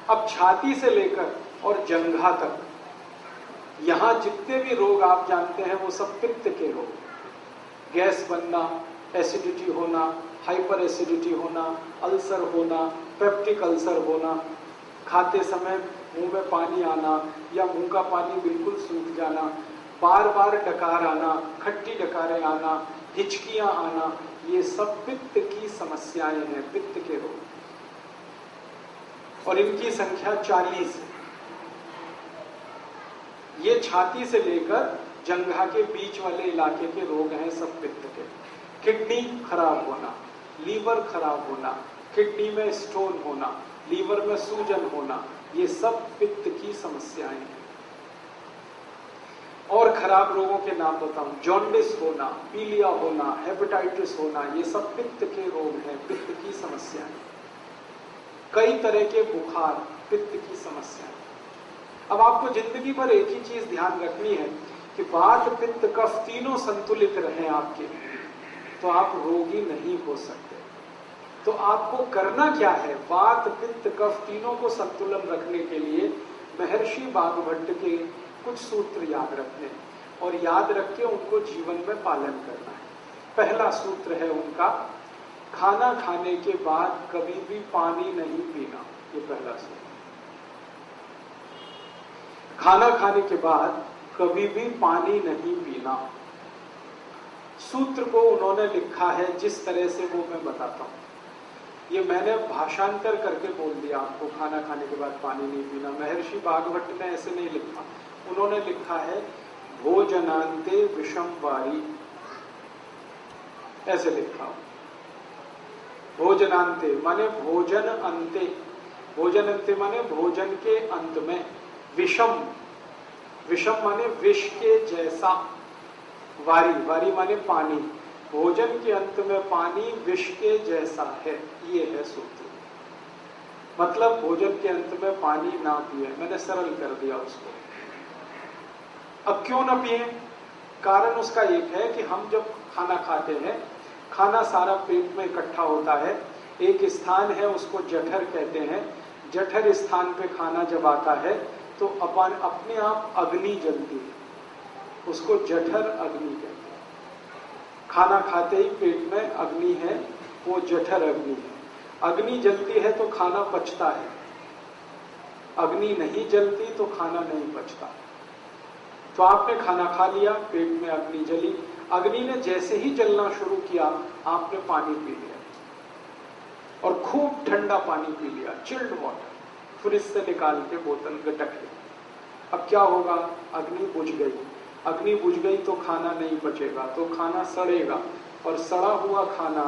अब छाती से लेकर और जंघा तक यहां जितने भी रोग आप जानते हैं वो सब पित्त के रोग। गैस बनना, एसिडिटी होना, हाइपर एसिडिटी होना, अल्सर होना, पेप्टिक अल्सर होना, खाते समय मुंह में पानी आना या मुंह का पानी बिल्कुल सूख जाना, बार बार डकार आना, खट्टी डकारें आना, हिचकियां आना, ये सब पित्त की समस्याएं हैं, पित्त के रोग। और इनकी संख्या 40 है। ये छाती से लेकर जंघा के बीच वाले इलाके के रोग हैं सब पित्त के। किडनी खराब होना, लीवर खराब होना, किडनी में स्टोन होना, लीवर में सूजन होना, ये सब पित्त की समस्याएं हैं। और खराब रोगों के नाम बताऊं, जॉन्डिस होना, पीलिया होना, हेपेटाइटिस होना, ये सब पित्त के रोग हैं, पित्त की समस्याएं। कई तरह के बुखार, पित्त की समस्याएं। अब आपको जिंदगी भर एक ही चीज ध्यान रखनी है कि वात, पित्त, कफ तीनों संतुलित रहें आपके, तो आप रोगी नहीं हो सकते। तो आपको करना क्या है? वात, पित्त, कफ तीनों को संतुलन रखने के लिए महर्षि वाग्भट के कुछ सूत्र याद रखने और याद रख के उनको जीवन में पालन करना है। पहला सूत्र है उनका, खाना खाने के बाद कभी भी पानी नहीं पीना। ये पहला सूत्र। खाना खाने के बाद कभी भी पानी नहीं पीना। सूत्र को उन्होंने लिखा है जिस तरह से वो मैं बताता हूं। ये मैंने भाषांतर करके बोल दिया आपको, खाना खाने के बाद पानी नहीं पीना। महर्षि वाग्भट ने ऐसे नहीं लिखा, उन्होंने लिखा है भोजनांते विषम वारी, ऐसे लिखा। भोजनांते माने भोजन अंते, भोजन अंते माने भोजन के अंत में, विषम, विषम माने विष के जैसा, वारी, वारी माने पानी, भोजन के अंत में पानी विष के जैसा है, ये है सूत्र। मतलब भोजन के अंत में पानी ना पिए। मैंने सरल कर दिया उसको। अब क्यों ना पिए? कारण उसका एक है कि हम जब खाना खाते हैं, खाना सारा पेट में इकट्ठा होता है। एक स्थान है उसको जठर कहते हैं। जठर स्थान पे खाना जब आता है तो अपने आप अग्नि जलती है, उसको जठर अग्नि कहते हैं। खाना खाते ही पेट में अग्नि है, वो जठर अग्नि है। अग्नि जलती है तो खाना पचता है, अग्नि नहीं जलती तो खाना नहीं पचता। तो आपने खाना खा लिया, पेट में अग्नि जली, अग्नि ने जैसे ही जलना शुरू किया आपने पानी पी लिया और खूब ठंडा पानी पी लिया, चिल्ड वाटर, फ्रिज से निकाल के बोतल गटक ली। अब क्या होगा? अग्नि बुझ गई। अग्नि बुझ गई तो खाना नहीं पचेगा, तो खाना सड़ेगा और सड़ा हुआ खाना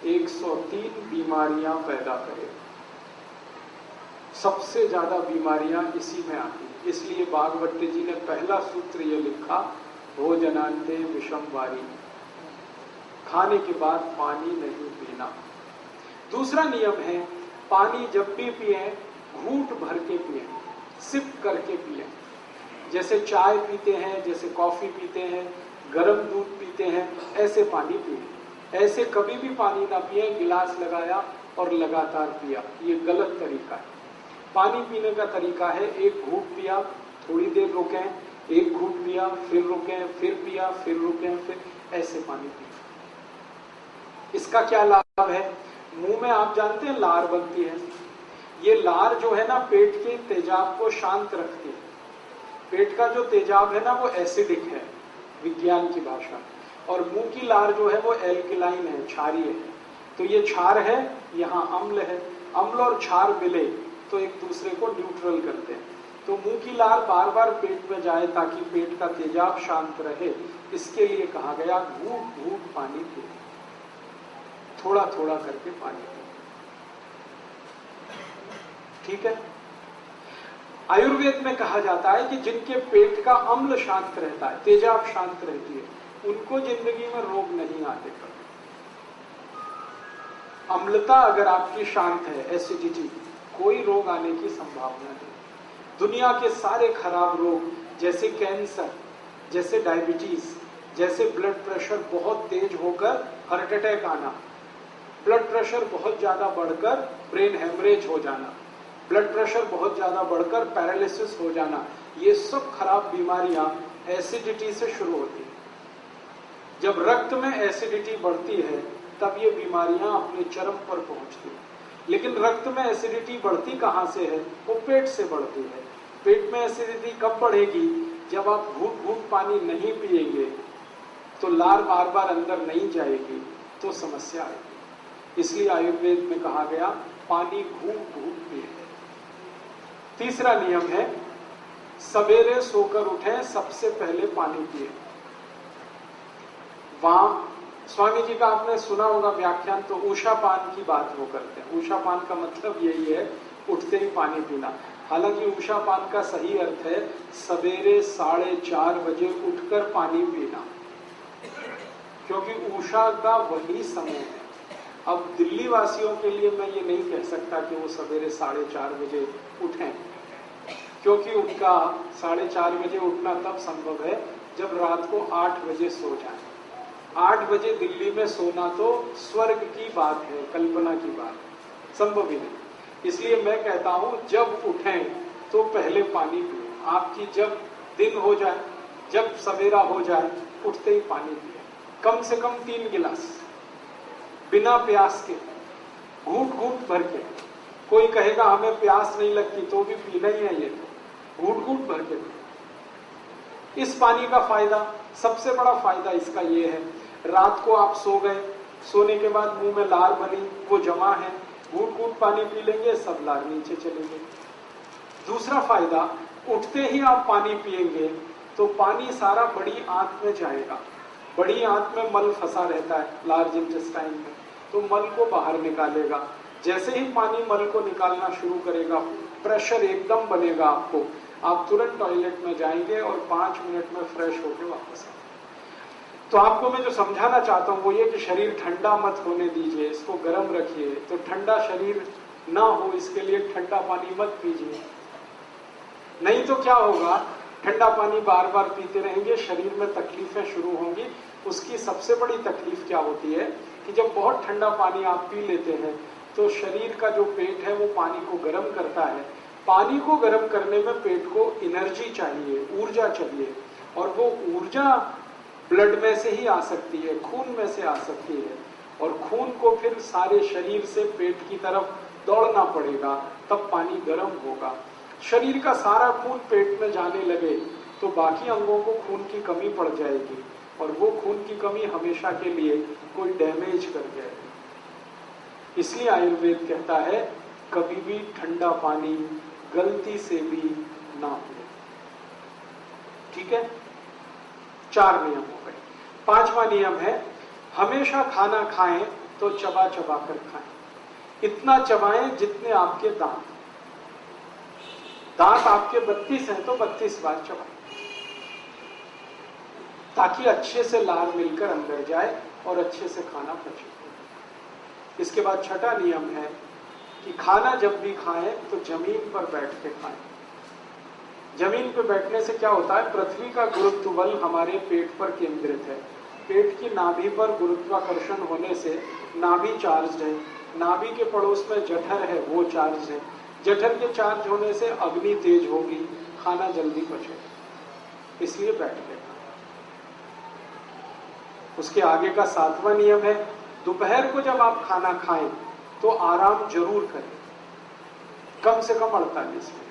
103 बीमारियां पैदा करेगा। सबसे ज्यादा बीमारियां इसी में आती हैं। इसलिए वाग्भट जी ने पहला सूत्र ये लिखा, भोजनांते विषम वारी, खाने के बाद पानी नहीं पीना। दूसरा नियम है, पानी जब भी पिए घूंट भर के पिए, सिप करके पिए। जैसे चाय पीते हैं, जैसे कॉफी पीते हैं, गर्म दूध पीते हैं, ऐसे पानी पिए। ऐसे कभी भी पानी ना पिए, गिलास लगाया और लगातार पिया, ये गलत तरीका है। पानी पीने का तरीका है, एक घूंट पिया, थोड़ी देर रुकें, एक घूंट पिया, फिर रुकें, फिर पिया, फिर रुकें, फिर ऐसे पानी पिए। इसका क्या लाभ है? मुंह में आप जानते हैं लार बनती है। ये लार जो है ना, पेट के तेजाब को शांत रखती है। पेट का जो तेजाब है ना वो एसिडिक है विज्ञान की भाषा, और मुंह की लार जो है वो एल्कलाइन है, क्षारीय है। तो ये क्षार है, यहाँ अम्ल है, अम्ल और क्षार मिले तो एक दूसरे को न्यूट्रल करते हैं। तो मुंह की लार बार बार पेट में जाए ताकि पेट का तेजाब शांत रहे, इसके लिए कहा गया घूंट घूंट पानी पिए, थोड़ा थोड़ा करके पानी पिए। ठीक है। आयुर्वेद में कहा जाता है कि जिनके पेट का अम्ल शांत रहता है, तेजाब शांत रहती है, उनको जिंदगी में रोग नहीं आते कभी। अम्लता अगर आपकी शांत है, एसिडिटी, कोई रोग आने की संभावना नहीं। दुनिया के सारे खराब रोग जैसे कैंसर, जैसे डायबिटीज, जैसे ब्लड प्रेशर बहुत तेज होकर हार्ट अटैक आना, ब्लड प्रेशर बहुत ज्यादा बढ़कर ब्रेन हेमरेज हो जाना, ब्लड प्रेशर बहुत ज्यादा बढ़कर पैरालिसिस हो जाना, ये सब खराब बीमारियां एसिडिटी से शुरू होती है। जब रक्त में एसिडिटी बढ़ती है तब ये बीमारियां अपने चरम पर पहुंचती है। लेकिन रक्त में एसिडिटी बढ़ती कहां से है? वो पेट से बढ़ती है। पेट में एसिडिटी कब बढ़ेगी? जब आप घूंट घूंट पानी नहीं पिएंगे तो लार बार बार अंदर नहीं जाएगी तो समस्या आएगी। इसलिए आयुर्वेद में कहा गया पानी घूंट घूंट पिए। तीसरा नियम है सवेरे सोकर उठें, सबसे पहले पानी पिए। वहां स्वामी जी का आपने सुना होगा व्याख्यान, तो ऊषापान की बात वो करते हैं। ऊषापान का मतलब यही है उठते ही पानी पीना। हालांकि ऊषापान का सही अर्थ है सवेरे 4:30 बजे उठकर पानी पीना, क्योंकि ऊषा का वही समय है। अब दिल्ली वासियों के लिए मैं ये नहीं कह सकता कि वो सवेरे 4:30 बजे उठें, क्योंकि उनका 4:30 बजे उठना तब संभव है जब रात को 8 बजे सो जाए। 8 बजे दिल्ली में सोना तो स्वर्ग की बात है, कल्पना की बात है, संभव ही नहीं। इसलिए मैं कहता हूं जब उठें तो पहले पानी पिए। आपकी जब दिन हो जाए, जब सवेरा हो जाए, उठते ही पानी पिए, कम से कम 3 गिलास, बिना प्यास के, घूंट घूंट भर के। कोई कहेगा हमें प्यास नहीं लगती, तो भी पीना ही है, ये तो घूंट घूंट भर के। इस पानी का फायदा, सबसे बड़ा फायदा इसका ये है, रात को आप सो गए, सोने के बाद मुंह में लार बनी, वो जमा है, घूंट घूंट पानी पी लेंगे, सब लार नीचे चलेंगे। दूसरा फायदा, उठते ही आप पानी पिएंगे तो पानी सारा बड़ी आंत में जाएगा। बड़ी आंत में मल फंसा रहता है, लार्ज इंटेस्टाइन में, तो मल को बाहर निकालेगा। जैसे ही पानी मल को निकालना शुरू करेगा, प्रेशर एकदम बनेगा आपको, आप तुरंत टॉयलेट में जाएंगे और 5 मिनट में फ्रेश होकर वापस आएंगे। तो आपको मैं जो समझाना चाहता हूं वो ये कि शरीर ठंडा मत होने दीजिए, इसको गर्म रखिए। तो ठंडा शरीर ना हो इसके लिए ठंडा पानी मत पीजिए, नहीं तो क्या होगा, ठंडा पानी बार बार पीते रहेंगे, शरीर में तकलीफें शुरू होंगी। उसकी सबसे बड़ी तकलीफ क्या होती है कि जब बहुत ठंडा पानी आप पी लेते हैं तो शरीर का जो पेट है वो पानी को गर्म करता है। पानी को गर्म करने में पेट को एनर्जी चाहिए, ऊर्जा चाहिए, और वो ऊर्जा ब्लड में से ही आ सकती है, खून में से आ सकती है, और खून को फिर सारे शरीर से पेट की तरफ दौड़ना पड़ेगा, तब पानी गर्म होगा। शरीर का सारा खून पेट में जाने लगे तो बाकी अंगों को खून की कमी पड़ जाएगी, और वो खून की कमी हमेशा के लिए कोई डैमेज कर जाएगी। इसलिए आयुर्वेद कहता है कभी भी ठंडा पानी गलती से भी ना पिए। ठीक है, 4 नियम हो गए। 5वां नियम है हमेशा खाना खाएं तो चबा चबा कर खाएं। इतना चबाएं जितने आपके दांत। दांत आपके 32 हैं तो 32 बार चबाएं, ताकि अच्छे से लार मिलकर अंदर जाए और अच्छे से खाना पचे। इसके बाद 6वां नियम है कि खाना जब भी खाएं तो जमीन पर बैठ के खाएं। जमीन पर बैठने से क्या होता है, पृथ्वी का गुरुत्व बल हमारे पेट पर केंद्रित है। पेट की नाभि पर गुरुत्वाकर्षण होने से नाभि चार्ज है, नाभि के पड़ोस में जठर है, वो चार्ज है, जठर के चार्ज होने से अग्नि तेज होगी, खाना जल्दी पचेगा। इसलिए बैठ के खाएं। उसके आगे का 7वां नियम है दोपहर को जब आप खाना खाएं तो आराम जरूर करें, कम से कम 48 मिनट,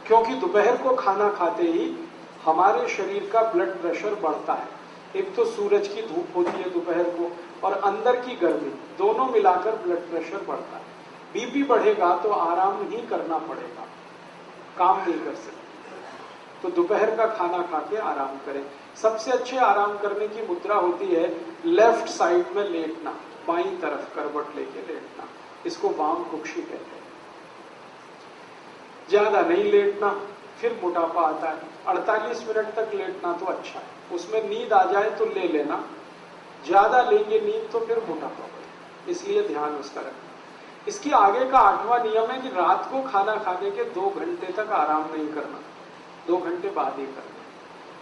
क्योंकि दोपहर को खाना खाते ही हमारे शरीर का ब्लड प्रेशर बढ़ता है। एक तो सूरज की धूप होती है दोपहर को, और अंदर की गर्मी, दोनों मिलाकर ब्लड प्रेशर बढ़ता है। बीपी बढ़ेगा तो आराम ही करना पड़ेगा, काम नहीं कर सकते। तो दोपहर का खाना खा के आराम करें। सबसे अच्छे आराम करने की मुद्रा होती है लेफ्ट साइड में लेटना, बाईं तरफ करवट लेके लेटना, इसको वाम कुक्षी कहते हैं। ज्यादा नहीं लेटना, फिर मोटापा आता है। 48 मिनट तक लेटना तो अच्छा है, उसमें नींद आ जाए तो ले लेना, ज्यादा लेंगे नींद तो फिर मोटापा बढ़े, इसलिए ध्यान उसका रखना। इसकी आगे का 8वां नियम है कि रात को खाना खाने के 2 घंटे तक आराम नहीं करना, 2 घंटे बाद ही करना।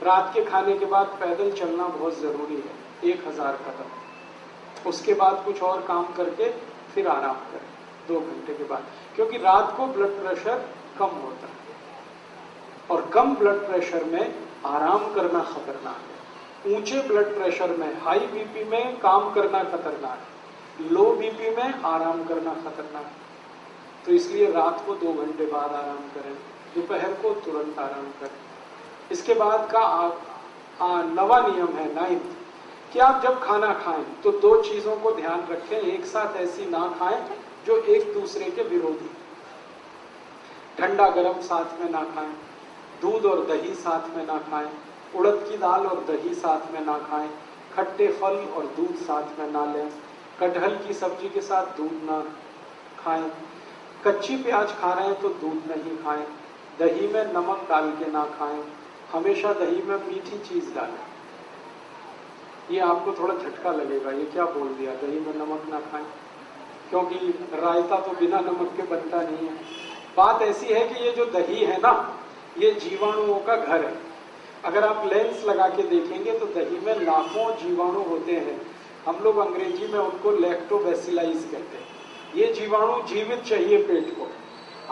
रात के खाने के बाद पैदल चलना बहुत जरूरी है, 1000 कदम। उसके बाद कुछ और काम करके फिर आराम करें। 2 घंटे के बाद, क्योंकि रात को ब्लड प्रेशर कम होता है और कम ब्लड प्रेशर में आराम करना खतरनाक है। ऊंचे ब्लड प्रेशर में, हाई बीपी में काम करना खतरनाक है, लो बीपी में आराम करना खतरनाक है। तो इसलिए रात को 2 घंटे बाद आराम करें, दोपहर को तुरंत आराम करें। इसके बाद का नवा नियम है 9th कि आप जब खाना खाएं तो 2 चीजों को ध्यान रखें, एक साथ ऐसी ना खाएं जो एक दूसरे के विरोधी। ठंडा गरम साथ में ना खाएं, दूध और दही साथ में ना खाएं, उड़द की दाल और दही साथ में ना खाएं, खट्टे फल और दूध साथ में ना लें, कटहल की सब्जी के साथ दूध ना खाएं, कच्ची प्याज खा रहे हैं तो दूध नहीं खाएं, दही में नमक डाल के ना खाएं, हमेशा दही में मीठी चीज डालें। ये आपको थोड़ा झटका लगेगा, ये क्या बोल दिया, दही में नमक ना खाएं, क्योंकि रायता तो बिना नमक के बनता नहीं है। बात ऐसी है कि ये जो दही है ना, ये जीवाणुओं का घर है। अगर आप लेंस लगा के देखेंगे तो दही में लाखों जीवाणु होते हैं। हम लोग अंग्रेजी में उनको लैक्टोबैसिलाइज कहते हैं। ये जीवाणु जीवित चाहिए पेट को।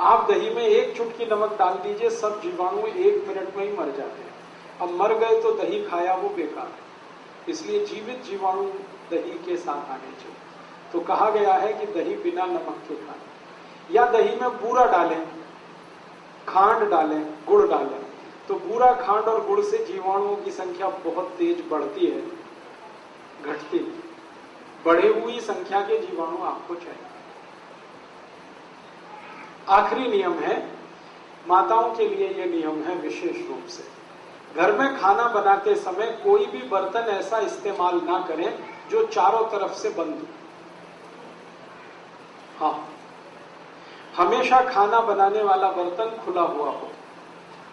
आप दही में 1 चुटकी नमक डाल दीजिए, सब जीवाणु 1 मिनट में ही मर जाते हैं। अब मर गए तो दही खाया वो बेकार है। इसलिए जीवित जीवाणु दही के साथ आने चाहिए। तो कहा गया है कि दही बिना नमक के खाएं, या दही में बूरा डालें, खांड डालें, गुड़ डालें। तो बूरा, खांड और गुड़ से जीवाणुओं की संख्या बहुत तेज बढ़ती है, घटती। बढ़ी हुई संख्या के जीवाणु आपको चाहिए। आखिरी नियम है, माताओं के लिए यह नियम है विशेष रूप से, घर में खाना बनाते समय कोई भी बर्तन ऐसा इस्तेमाल ना करें जो चारों तरफ से बंद हो। हाँ, हमेशा खाना बनाने वाला बर्तन खुला हुआ हो।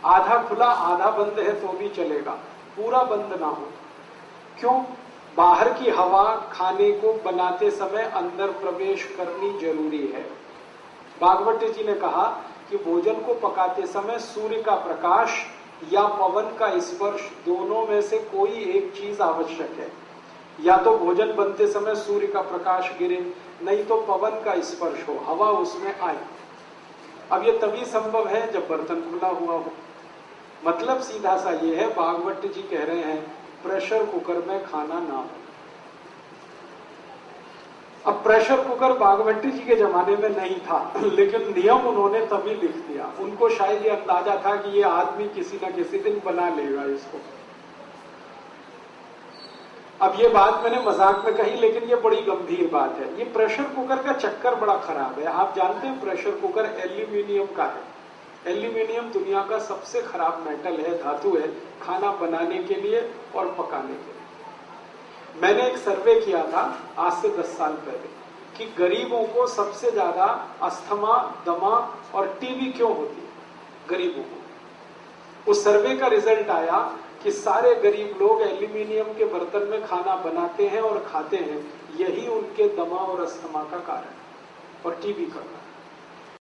आधा खुला आधा बंद है तो भी चलेगा, पूरा बंद ना हो। क्यों? बाहर की हवा खाने को बनाते समय अंदर प्रवेश करनी जरूरी है। भागवत जी ने कहा कि भोजन को पकाते समय सूर्य का प्रकाश या पवन का स्पर्श, दोनों में से कोई एक चीज आवश्यक है। या तो भोजन बनते समय सूर्य का प्रकाश गिरे, नहीं तो पवन का स्पर्श हो, हवा उसमें आए। अब ये तभी संभव है जब बर्तन खुला हुआ हो। मतलब सीधा सा ये है, भागवत जी कह रहे हैं प्रेशर कुकर में खाना ना हो। अब प्रेशर कुकर भागवत जी के जमाने में नहीं था, लेकिन नियम उन्होंने तभी लिख दिया। उनको शायद ये अंदाजा था कि ये आदमी किसी न किसी दिन बना लेगा इसको। अब ये बात मैंने मजाक में कही, लेकिन ये बड़ी गंभीर बात है। ये प्रेशर कुकर का चक्कर बड़ा खराब है। आप जानते हैं प्रेशर कुकर एल्यूमिनियम का है। एल्यूमिनियम दुनिया का सबसे खराब मेटल है, धातु है, खाना बनाने के लिए और पकाने के लिए। मैंने एक सर्वे किया था आज से 10 साल पहले कि गरीबों को सबसे ज्यादा अस्थमा, दमा और टीबी क्यों होती है गरीबों को। उस सर्वे का रिजल्ट आया कि सारे गरीब लोग एल्यूमिनियम के बर्तन में खाना बनाते हैं और खाते हैं, यही उनके दमा और अस्थमा का कारण और टीबी का कारण।